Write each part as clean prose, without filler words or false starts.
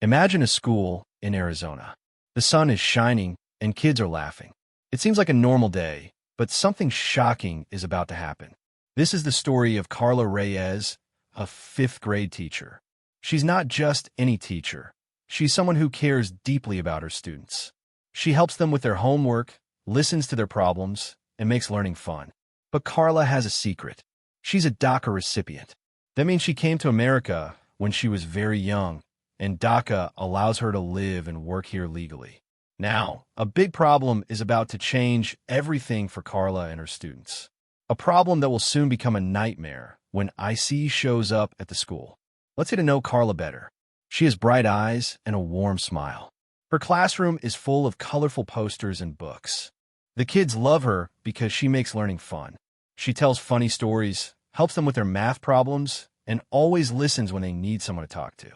Imagine a school in Arizona. The sun is shining and kids are laughing. It seems like a normal day, but something shocking is about to happen. This is the story of Carla Reyes, a fifth-grade teacher. She's not just any teacher. She's someone who cares deeply about her students. She helps them with their homework, listens to their problems, and makes learning fun. But Carla has a secret. She's a DACA recipient. That means she came to America when she was very young, and DACA allows her to live and work here legally. Now, a big problem is about to change everything for Carla and her students. A problem that will soon become a nightmare when IC shows up at the school. Let's get to know Carla better. She has bright eyes and a warm smile. Her classroom is full of colorful posters and books. The kids love her because she makes learning fun. She tells funny stories, helps them with their math problems, and always listens when they need someone to talk to.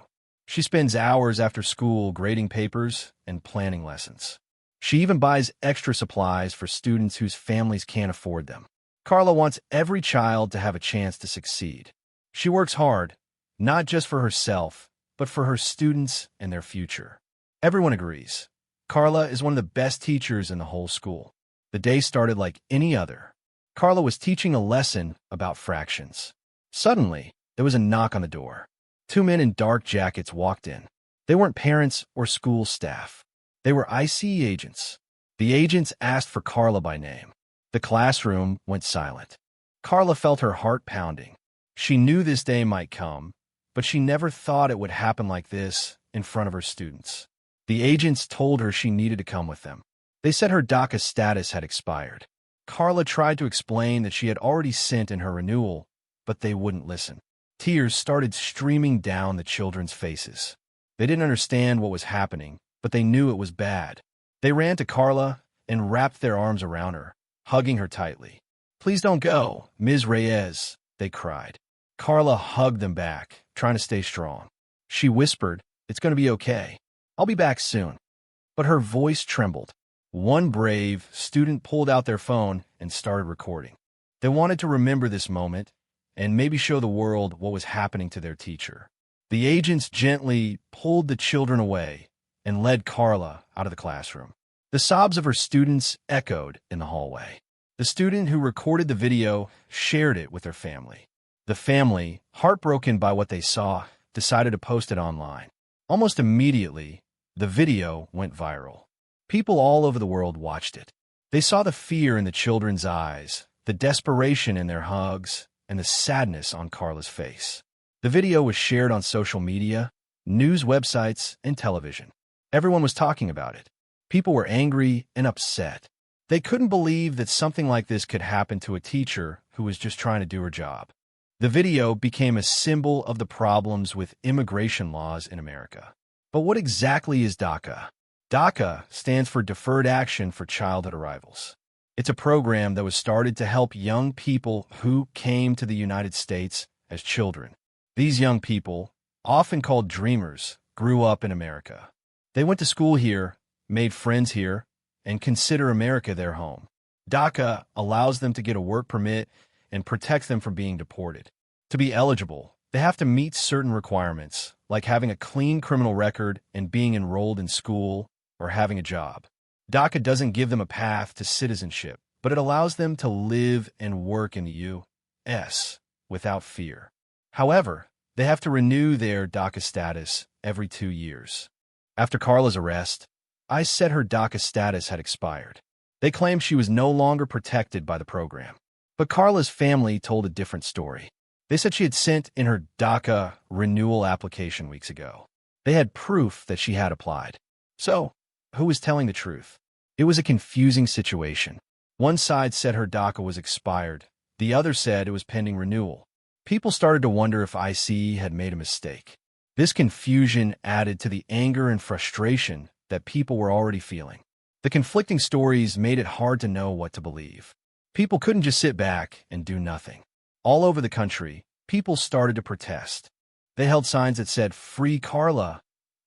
She spends hours after school grading papers and planning lessons. She even buys extra supplies for students whose families can't afford them. Carla wants every child to have a chance to succeed. She works hard, not just for herself, but for her students and their future. Everyone agrees. Carla is one of the best teachers in the whole school. The day started like any other. Carla was teaching a lesson about fractions. Suddenly, there was a knock on the door. Two men in dark jackets walked in. They weren't parents or school staff. They were IC agents. The agents asked for Carla by name. The classroom went silent. Carla felt her heart pounding. She knew this day might come, but she never thought it would happen like this in front of her students. The agents told her she needed to come with them. They said her DACA status had expired. Carla tried to explain that she had already sent in her renewal, but they wouldn't listen. Tears started streaming down the children's faces. They didn't understand what was happening, but they knew it was bad. They ran to Carla and wrapped their arms around her, hugging her tightly. "Please don't go, Ms. Reyes," they cried. Carla hugged them back, trying to stay strong. She whispered, "It's going to be okay. I'll be back soon." But her voice trembled. One brave student pulled out their phone and started recording. They wanted to remember this moment and maybe show the world what was happening to their teacher. The agents gently pulled the children away and led Carla out of the classroom. The sobs of her students echoed in the hallway. The student who recorded the video shared it with her family. The family, heartbroken by what they saw, decided to post it online. Almost immediately, the video went viral. People all over the world watched it. They saw the fear in the children's eyes, the desperation in their hugs, and the sadness on Carla's face. The video was shared on social media, news websites, and television. Everyone was talking about it. People were angry and upset. They couldn't believe that something like this could happen to a teacher who was just trying to do her job. The video became a symbol of the problems with immigration laws in America. But what exactly is DACA? DACA stands for Deferred Action for Childhood Arrivals. It's a program that was started to help young people who came to the United States as children. These young people, often called dreamers, grew up in America. They went to school here, made friends here, and consider America their home. DACA allows them to get a work permit and protects them from being deported. To be eligible, they have to meet certain requirements, like having a clean criminal record and being enrolled in school or having a job. DACA doesn't give them a path to citizenship, but it allows them to live and work in the U.S. without fear. However, they have to renew their DACA status every 2 years. After Carla's arrest, ICE said her DACA status had expired. They claimed she was no longer protected by the program. But Carla's family told a different story. They said she had sent in her DACA renewal application weeks ago. They had proof that she had applied. So, who was telling the truth? It was a confusing situation. One side said her DACA was expired. The other said it was pending renewal. People started to wonder if IC had made a mistake. This confusion added to the anger and frustration that people were already feeling. The conflicting stories made it hard to know what to believe. People couldn't just sit back and do nothing. All over the country, people started to protest. They held signs that said, "Free Carla,"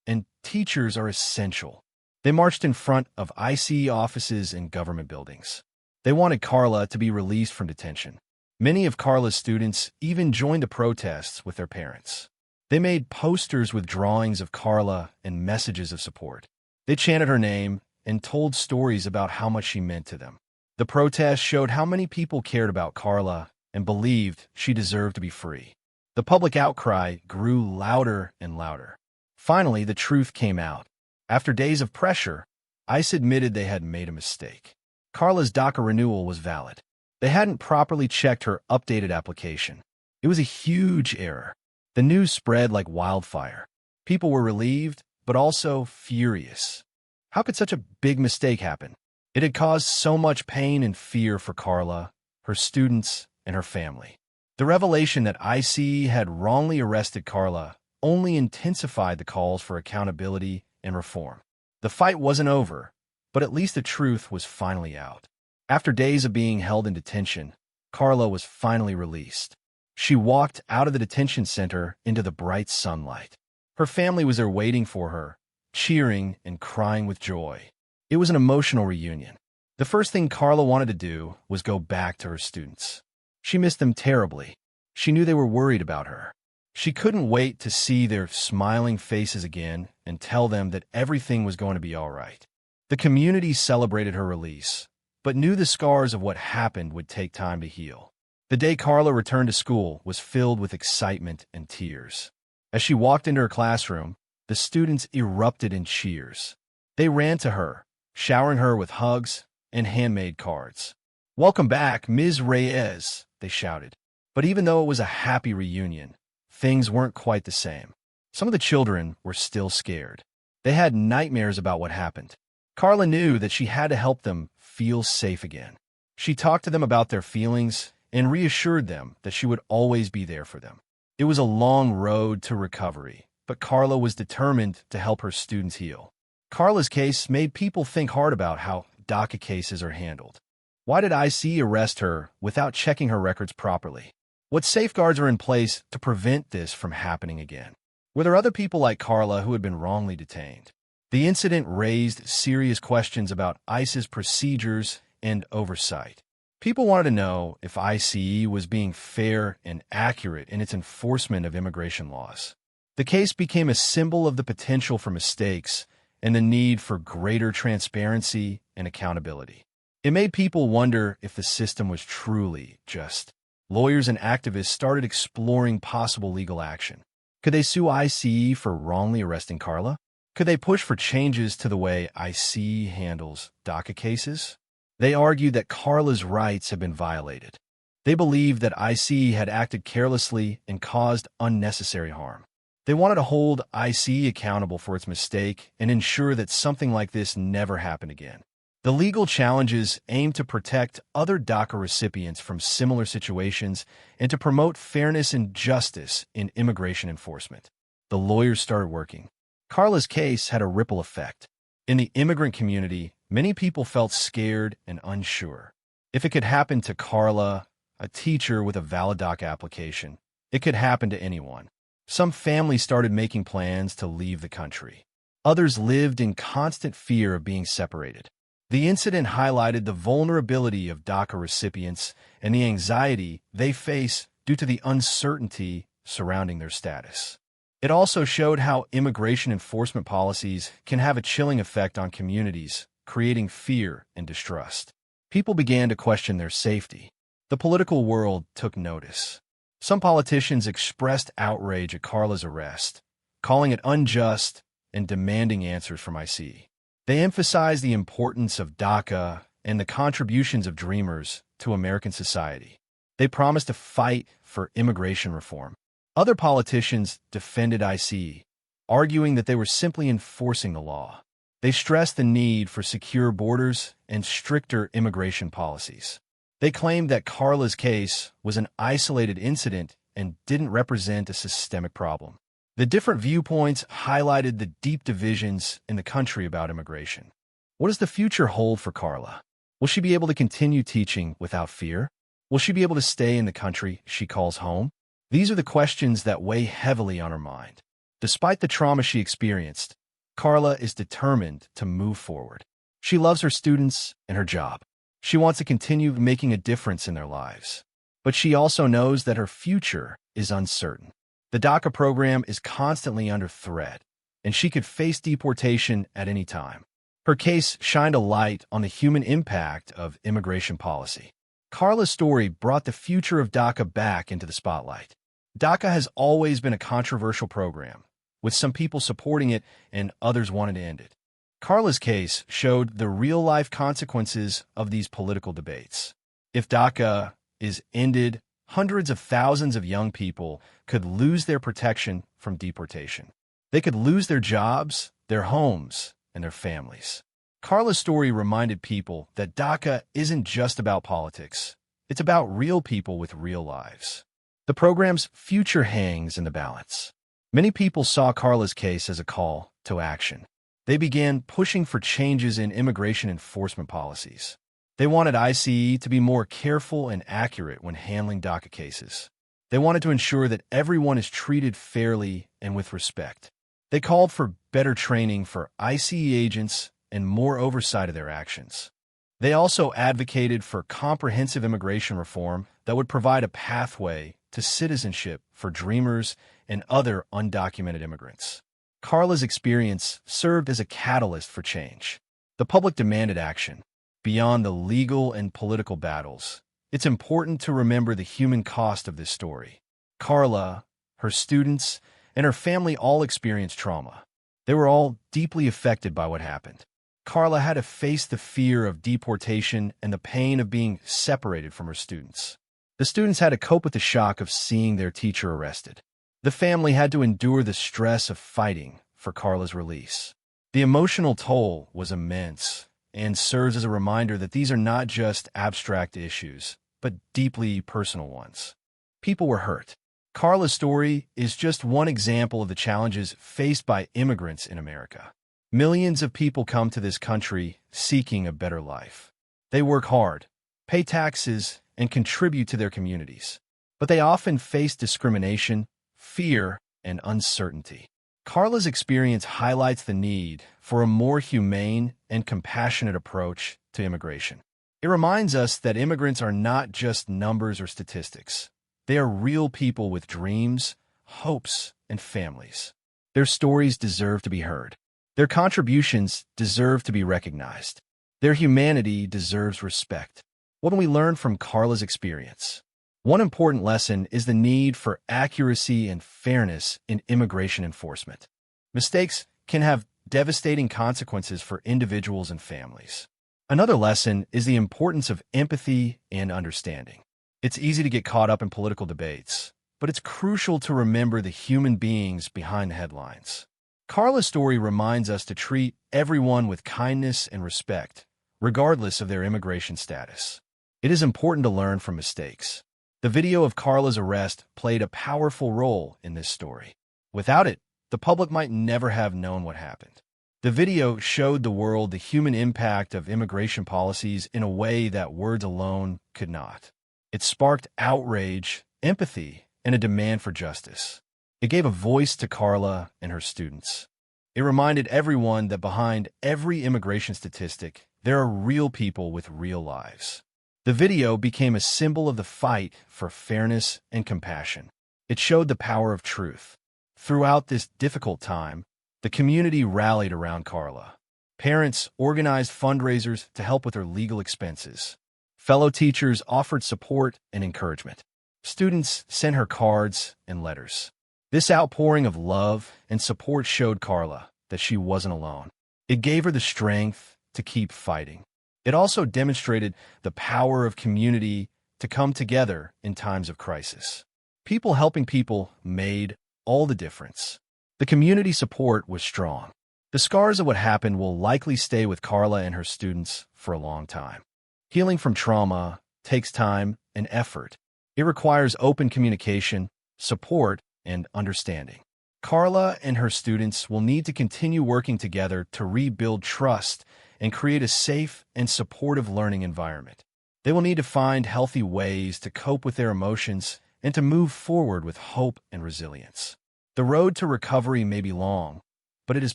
and "Teachers are essential." They marched in front of ICE offices and government buildings. They wanted Carla to be released from detention. Many of Carla's students even joined the protests with their parents. They made posters with drawings of Carla and messages of support. They chanted her name and told stories about how much she meant to them. The protests showed how many people cared about Carla and believed she deserved to be free. The public outcry grew louder and louder. Finally, the truth came out. After days of pressure, ICE admitted they had made a mistake. Carla's DACA renewal was valid. They hadn't properly checked her updated application. It was a huge error. The news spread like wildfire. People were relieved, but also furious. How could such a big mistake happen? It had caused so much pain and fear for Carla, her students, and her family. The revelation that ICE had wrongly arrested Carla only intensified the calls for accountability and reform. The fight wasn't over, but at least the truth was finally out. After days of being held in detention, Carla was finally released. She walked out of the detention center into the bright sunlight. Her family was there waiting for her, cheering and crying with joy. It was an emotional reunion. The first thing Carla wanted to do was go back to her students. She missed them terribly. She knew they were worried about her. She couldn't wait to see their smiling faces again and tell them that everything was going to be all right. The community celebrated her release, but knew the scars of what happened would take time to heal. The day Carla returned to school was filled with excitement and tears. As she walked into her classroom, the students erupted in cheers. They ran to her, showering her with hugs and handmade cards. "Welcome back, Ms. Reyes," they shouted. But even though it was a happy reunion, things weren't quite the same. Some of the children were still scared. They had nightmares about what happened. Carla knew that she had to help them feel safe again. She talked to them about their feelings and reassured them that she would always be there for them. It was a long road to recovery, but Carla was determined to help her students heal. Carla's case made people think hard about how DACA cases are handled. Why did ICE arrest her without checking her records properly? What safeguards are in place to prevent this from happening again? Were there other people like Carla who had been wrongly detained? The incident raised serious questions about ICE's procedures and oversight. People wanted to know if ICE was being fair and accurate in its enforcement of immigration laws. The case became a symbol of the potential for mistakes and the need for greater transparency and accountability. It made people wonder if the system was truly just. Lawyers and activists started exploring possible legal action. Could they sue ICE for wrongly arresting Carla? Could they push for changes to the way ICE handles DACA cases? They argued that Carla's rights had been violated. They believed that ICE had acted carelessly and caused unnecessary harm. They wanted to hold ICE accountable for its mistake and ensure that something like this never happened again. The legal challenges aim to protect other DACA recipients from similar situations and to promote fairness and justice in immigration enforcement. The lawyers started working. Carla's case had a ripple effect. In the immigrant community, many people felt scared and unsure. If it could happen to Carla, a teacher with a valid DACA application, it could happen to anyone. Some families started making plans to leave the country. Others lived in constant fear of being separated. The incident highlighted the vulnerability of DACA recipients and the anxiety they face due to the uncertainty surrounding their status. It also showed how immigration enforcement policies can have a chilling effect on communities, creating fear and distrust. People began to question their safety. The political world took notice. Some politicians expressed outrage at Carla's arrest, calling it unjust and demanding answers from ICE. They emphasized the importance of DACA and the contributions of dreamers to American society. They promised to fight for immigration reform. Other politicians defended ICE, arguing that they were simply enforcing the law. They stressed the need for secure borders and stricter immigration policies. They claimed that Carla's case was an isolated incident and didn't represent a systemic problem. The different viewpoints highlighted the deep divisions in the country about immigration. What does the future hold for Carla? Will she be able to continue teaching without fear? Will she be able to stay in the country she calls home? These are the questions that weigh heavily on her mind. Despite the trauma she experienced, Carla is determined to move forward. She loves her students and her job. She wants to continue making a difference in their lives. But she also knows that her future is uncertain. The DACA program is constantly under threat, and she could face deportation at any time. Her case shined a light on the human impact of immigration policy. Carla's story brought the future of DACA back into the spotlight. DACA has always been a controversial program, with some people supporting it and others wanting to end it. Carla's case showed the real-life consequences of these political debates. If DACA is ended, hundreds of thousands of young people could lose their protection from deportation. They could lose their jobs, their homes, and their families. Carla's story reminded people that DACA isn't just about politics. It's about real people with real lives. The program's future hangs in the balance. Many people saw Carla's case as a call to action. They began pushing for changes in immigration enforcement policies. They wanted ICE to be more careful and accurate when handling DACA cases. They wanted to ensure that everyone is treated fairly and with respect. They called for better training for ICE agents and more oversight of their actions. They also advocated for comprehensive immigration reform that would provide a pathway to citizenship for dreamers and other undocumented immigrants. Carla's experience served as a catalyst for change. The public demanded action. Beyond the legal and political battles, it's important to remember the human cost of this story. Carla, her students, and her family all experienced trauma. They were all deeply affected by what happened. Carla had to face the fear of deportation and the pain of being separated from her students. The students had to cope with the shock of seeing their teacher arrested. The family had to endure the stress of fighting for Carla's release. The emotional toll was immense and serves as a reminder that these are not just abstract issues, but deeply personal ones. People were hurt. Carla's story is just one example of the challenges faced by immigrants in America. Millions of people come to this country seeking a better life. They work hard, pay taxes, and contribute to their communities. But they often face discrimination, fear, and uncertainty. Carla's experience highlights the need for a more humane and compassionate approach to immigration. It reminds us that immigrants are not just numbers or statistics. They are real people with dreams, hopes, and families. Their stories deserve to be heard. Their contributions deserve to be recognized. Their humanity deserves respect. What can we learn from Carla's experience? One important lesson is the need for accuracy and fairness in immigration enforcement. Mistakes can have devastating consequences for individuals and families. Another lesson is the importance of empathy and understanding. It's easy to get caught up in political debates, but it's crucial to remember the human beings behind the headlines. Carla's story reminds us to treat everyone with kindness and respect, regardless of their immigration status. It is important to learn from mistakes. The video of Carla's arrest played a powerful role in this story. Without it, the public might never have known what happened. The video showed the world the human impact of immigration policies in a way that words alone could not. It sparked outrage, empathy, and a demand for justice. It gave a voice to Carla and her students. It reminded everyone that behind every immigration statistic, there are real people with real lives. The video became a symbol of the fight for fairness and compassion. It showed the power of truth. Throughout this difficult time, the community rallied around Carla. Parents organized fundraisers to help with her legal expenses. Fellow teachers offered support and encouragement. Students sent her cards and letters. This outpouring of love and support showed Carla that she wasn't alone. It gave her the strength to keep fighting. It also demonstrated the power of community to come together in times of crisis. People helping people made all the difference. The community support was strong. The scars of what happened will likely stay with Carla and her students for a long time. Healing from trauma takes time and effort. It requires open communication, support, and understanding. Carla and her students will need to continue working together to rebuild trust and create a safe and supportive learning environment. They will need to find healthy ways to cope with their emotions and to move forward with hope and resilience. The road to recovery may be long, but it is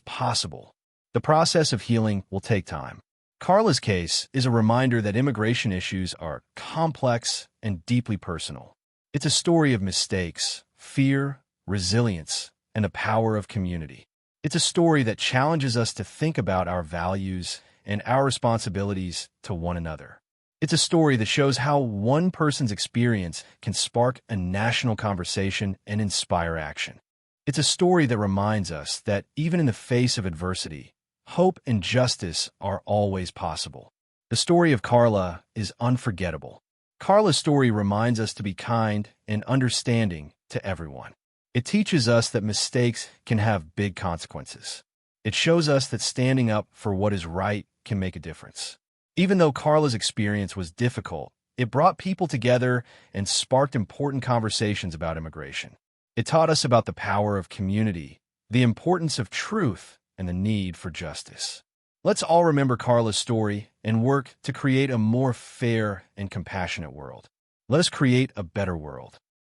possible. The process of healing will take time. Carla's case is a reminder that immigration issues are complex and deeply personal. It's a story of mistakes, fear, resilience, and the power of community. It's a story that challenges us to think about our values and our responsibilities to one another. It's a story that shows how one person's experience can spark a national conversation and inspire action. It's a story that reminds us that even in the face of adversity, hope and justice are always possible. The story of Carla is unforgettable. Carla's story reminds us to be kind and understanding to everyone. It teaches us that mistakes can have big consequences. It shows us that standing up for what is right can make a difference. Even though Carla's experience was difficult, it brought people together and sparked important conversations about immigration. It taught us about the power of community, the importance of truth, and the need for justice. Let's all remember Carla's story and work to create a more fair and compassionate world. Let us create a better world.